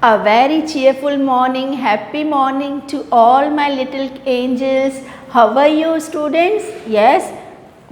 A very cheerful morning, happy morning to all my little angels. How are you students? Yes.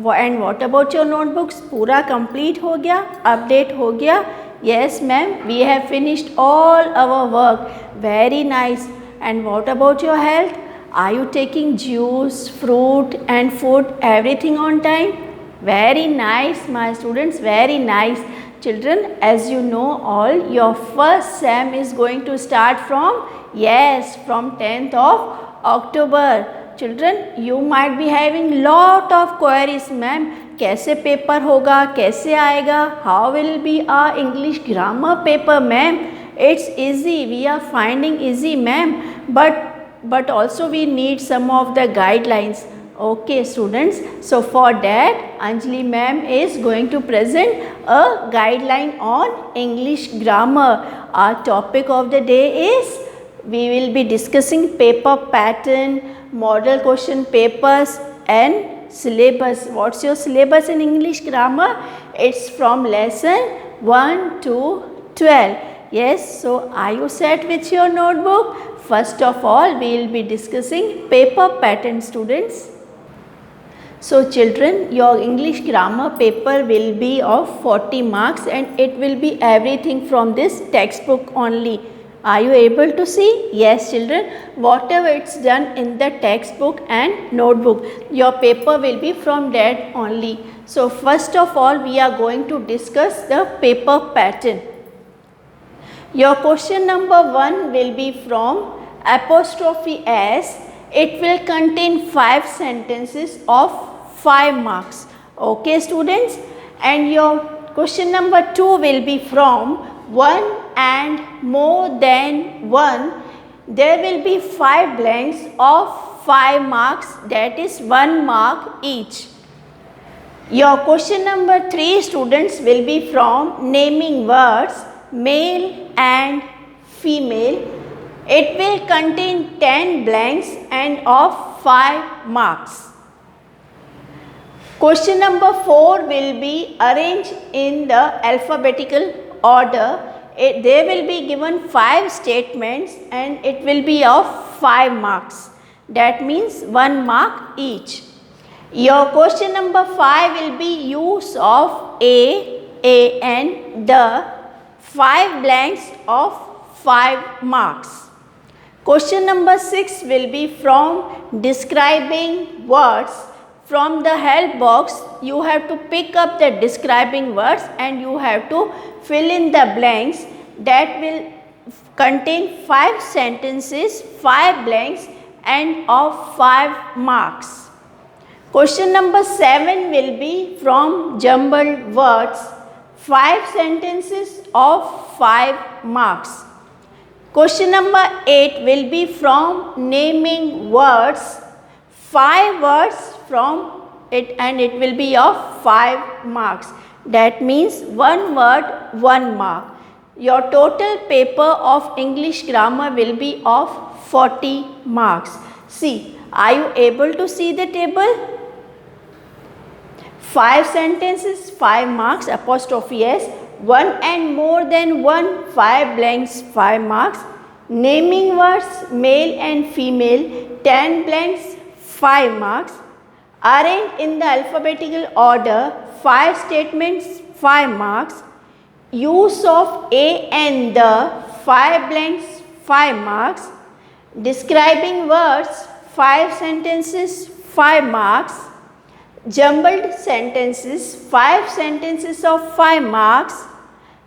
And what about your notebooks? पूरा complete हो गया? Update हो गया? Yes ma'am, we have finished all our work. Very nice. And what about your health? Are you taking juice, fruit and food, everything on time? Very nice my students, very nice. Children, as you know all, your first SEM is going to start from, yes, from 10th of October. Children, you might be having lot of queries, ma'am. कैसे paper होगा, कैसे आएगा? How will be our English grammar paper, ma'am? It's easy. We are finding easy, ma'am. But also we need some of the guidelines. Okay students, so for that Anjali ma'am is going to present a guideline on English grammar. Our topic of the day is, we will be discussing paper pattern, model question papers and syllabus. What's your syllabus in English grammar? It's from lesson 1 to 12. Yes, so are you set with your notebook? First of all, we will be discussing paper pattern, students. So children, your English grammar paper will be of 40 marks and it will be everything from this textbook only. Are you able to see? Yes children, whatever it's done in the textbook and notebook, your paper will be from that only. So first of all, we are going to discuss the paper pattern. Your question number 1 will be from apostrophe S. It will contain 5 sentences of 5 marks. Okay students, and your question number 2 will be from 1 and more than 1. There will be 5 blanks of 5 marks, that is 1 mark each. Your question number 3 students will be from naming words, male and female. It will contain 10 blanks and of 5 marks. Question number 4 will be arranged in the alphabetical order. There will be given 5 statements and it will be of 5 marks. That means 1 mark each. Your question number 5 will be use of a and the, 5 blanks of 5 marks. Question number 6 will be from describing words. From the help box, you have to pick up the describing words and you have to fill in the blanks. That will contain 5 sentences, 5 blanks and of 5 marks. Question number 7 will be from jumbled words, 5 sentences of 5 marks. Question number 8 will be from naming words, 5 words from it and it will be of 5 marks. That means 1 word, 1 mark. Your total paper of English grammar will be of 40 marks. See, are you able to see the table? 5 sentences, 5 marks, apostrophe S. 1 and more than 1, 5 blanks, 5 marks. Naming words, male and female, 10 blanks, 5 marks. Arranged in the alphabetical order, 5 statements, 5 marks. Use of a and the, 5 blanks, 5 marks. Describing words, 5 sentences, 5 marks. Jumbled sentences, 5 sentences of 5 marks.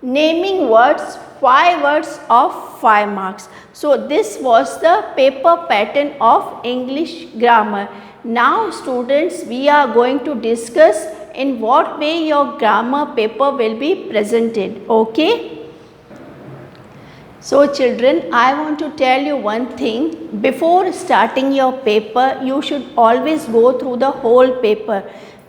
Naming words, 5 words of 5 marks. So this was the paper pattern of English grammar. Now students, we are going to discuss in what way your grammar paper will be presented. Okay? So children, I want to tell you one thing. Before starting your paper, you should always go through the whole paper.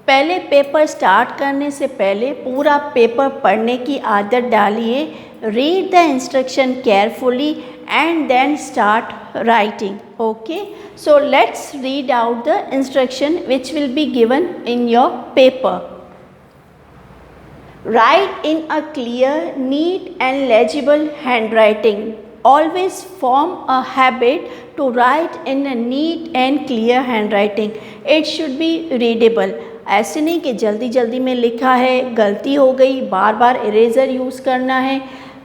पहले paper start करने से पहले पूरा paper पढ़ने की आदत डालिए. Read the instruction carefully and then start writing. Okay, so let's read out the instruction which will be given in your paper. Write in a clear, neat and legible handwriting. always form a habit to write in a neat and clear handwriting. It should be readable. ऐसे नहीं कि जल्दी जल्दी में लिखा है, गलती हो गई, बार बार इरेज़र यूज़ करना है,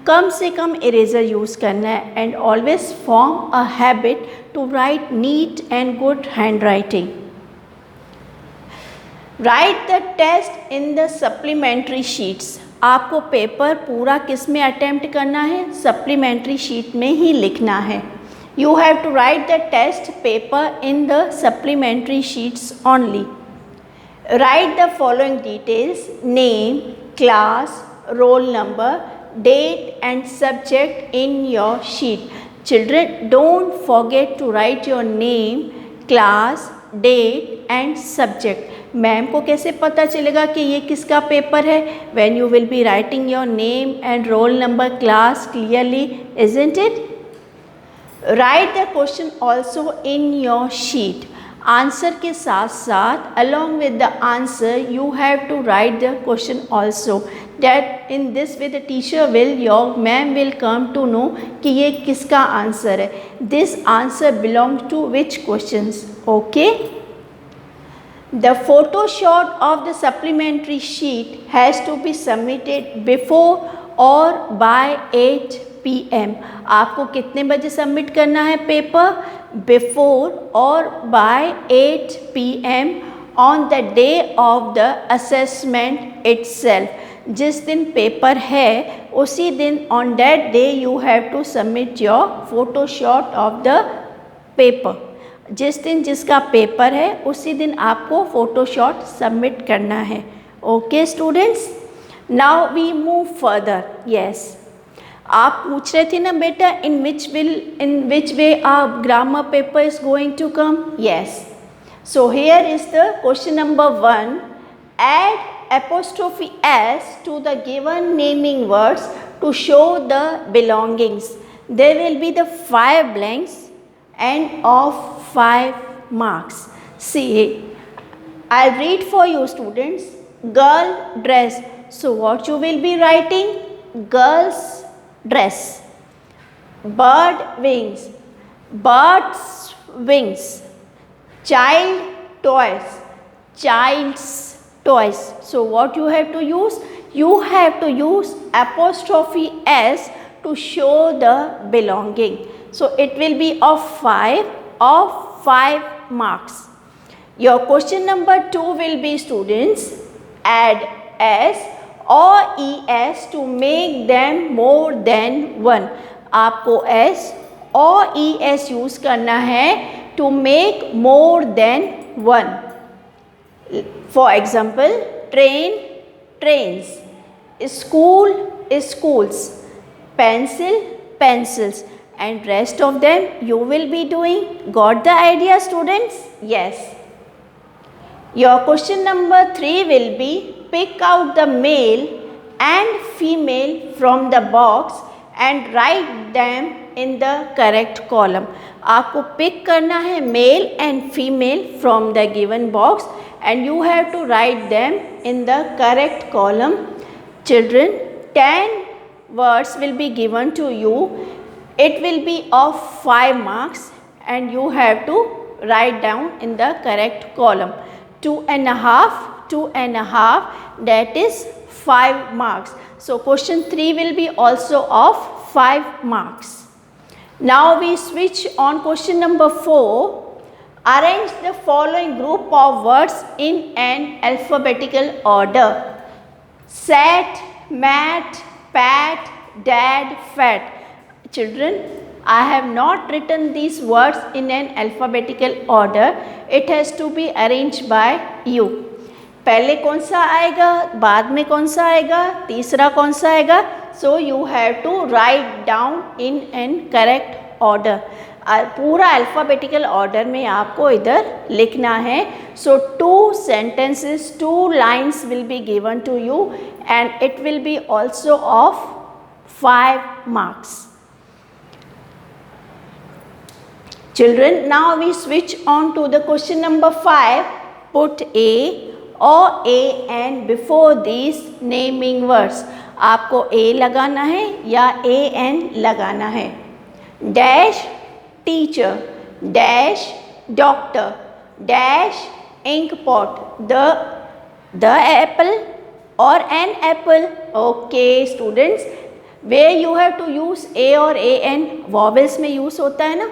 कम से कम इरेज़र यूज़ करना है. And always form a habit to write neat and good handwriting. Write the test in the supplementary sheets. आपको पेपर पूरा किस में अटेम्प्ट करना है? सप्लीमेंट्री शीट में ही लिखना है. You have to write the test paper in the supplementary sheets only. Write the following details: name, class, roll number, date and subject in your sheet. Children, don't forget to write your name, class, date and subject. Ma'am को कैसे पता चलेगा कि ये किसका paper है? When you will be writing your name and roll number, class clearly, isn't it? Write the question also in your sheet. Answer के साथ साथ along with the answer you have to write the question also. That in this way the teacher will, your ma'am will come to know कि ये किसका answer है. This answer belongs to which questions? Okay. The photo shot of the supplementary sheet has to be submitted before or by 8 PM. आपको कितने बजे submit करना है paper? Before और by 8 PM on the day of the assessment itself. जिस दिन paper है उसी दिन on that day you have to submit your photoshot of the paper. जिस दिन जिसका पेपर है उसी दिन आपको फ़ोटोशॉट सबमिट करना है. Okay students, now we move further. Yes, आप पूछ रहे थे ना बेटा in which way a grammar paper is going to come. Yes, so here is the question number 1. Add apostrophe s to the given naming words to show the belongings. There will be the 5 blanks and of 5 marks. See, I'll read for you students. Girl dress. So what you will be writing? Girl's dress. Bird wings. Bird's wings. Child toys. Child's toys. So what you have to use? You have to use apostrophe s to show the belonging. So it will be of 5 marks. Your question number 2 will be students, add s or es to make them more than 1. आपको s और es use करना है to make more than 1. For example, train, trains, school, schools, pencil, pencils, and rest of them you will be doing. Got the idea students? Yes. Your question number 3 will be, pick out the male and female from the box and write them in the correct column. आपको pick करना है male and female from the given box and you have to write them in the correct column. Children, 10 words will be given to you. It will be of 5 marks and you have to write down in the correct column. 2.5, that is 5 marks. So question 3 will be also of 5 marks. Now we switch on question number 4. Arrange the following group of words in an alphabetical order. Sat, mat, pat, dad, fat. Children, I have not written these words in an alphabetical order. It has to be arranged by you. पहले कौन सा आएगा, बाद में कौन सा आएगा, तीसरा कौन सा आएगा. So you have to write down in an correct order. पूरा अल्फ़ाबेटिकल ऑर्डर में आपको इधर लिखना है. सो 2 sentences, 2 lines will be given to you and it will be also of 5 marks. Children, now we switch on to the question number 5. Put a or an before these naming words. आपको a लगाना है या an लगाना है. dash teacher, dash doctor, dash ink pot, the apple or an apple. Okay students, where you have to use a or an, vowels में use होता है ना,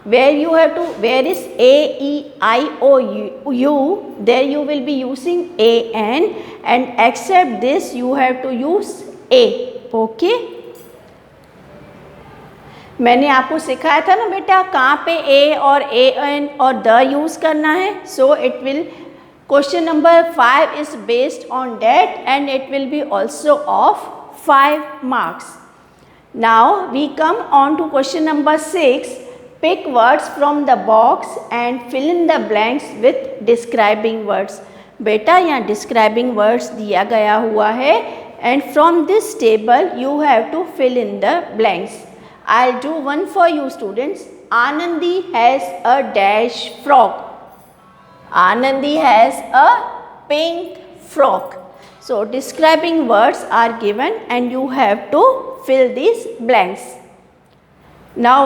where is a e I o u, there you will be using a n, and except this you have to use a. okay, मैंने आपको सिखाया था ना बेटा कहाँ पे ए और ए एन और द यूज़ करना है. So it will, question number 5 is based on that and it will be also of 5 marks. Now we come on to question number 6. Pick words from the box and fill in the blanks with describing words. बेटा यहाँ describing words दिया गया हुआ है and from this table you have to fill in the blanks. I'll do one for you students. Anandi has a dash frock. Anandi has a pink frock. So describing words are given and you have to fill these blanks. Now,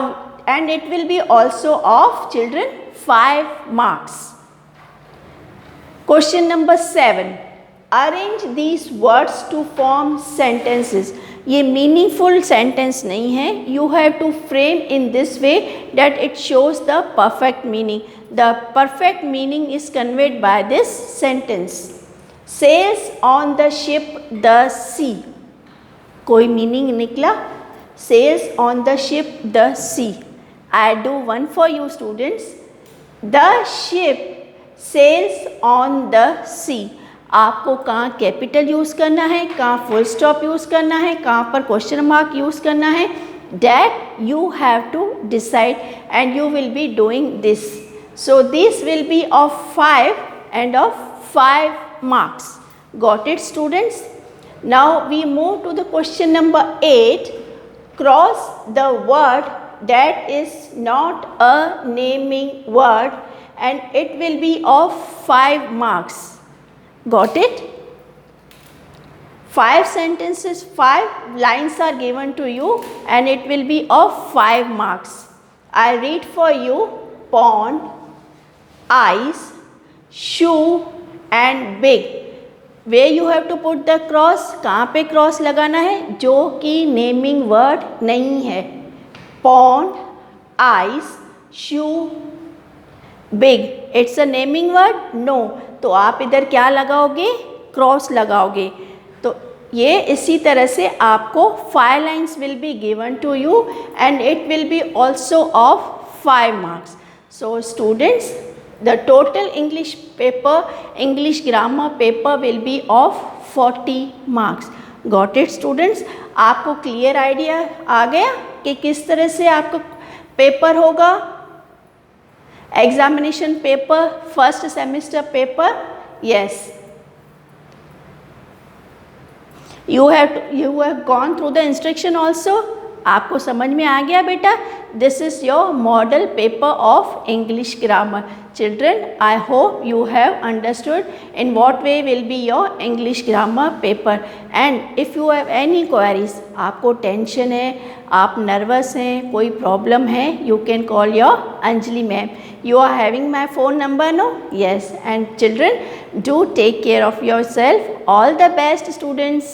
and it will be also of children 5 marks. Question number 7. Arrange these words to form sentences. ये meaningful sentence नहीं है. You have to frame in this way that it shows the perfect meaning. The perfect meaning is conveyed by this sentence. Sails on the ship the sea. कोई meaning निकला? Sails on the ship the sea. I do one for you students. The ship sails on the sea. आपको कहाँ capital use करना है, कहाँ full stop use करना है, कहाँ पर क्वेश्चन मार्क यूज़ करना है, that you have to decide and you will be doing this. So this will be of 5 and of 5 marks. Got it students? Now we move to the question number 8. Cross the word that is not a naming word and it will be of 5 marks. Got it? 5 sentences, 5 lines are given to you and it will be of 5 marks. I'll read for you. Pond, eyes, shoe and big. Where you have to put the cross? कहाँ पे cross लगाना है? जो कि naming word नहीं है. Pond, eyes, shoe, big. It's a naming word? No. तो आप इधर क्या लगाओगे? क्रॉस लगाओगे. तो ये इसी तरह से आपको 5 lines will be given to you and it will be also of 5 marks. So students, the total English paper, English grammar paper will be of 40 marks. Got it students? आपको क्लियर आइडिया आ गया कि किस तरह से आपका paper होगा? Examination paper, first semester paper. Yes, you have gone through the instruction also. आपको समझ में आ गया बेटा? This is your model paper of English grammar. Children, I hope you have understood in what way will be your English grammar paper. And if you have any queries, आपको tension है, आप nervous हैं, कोई problem है, you can call your Anjali ma'am. You are having my phone number, no? Yes. And children, do take care of yourself. All the best students.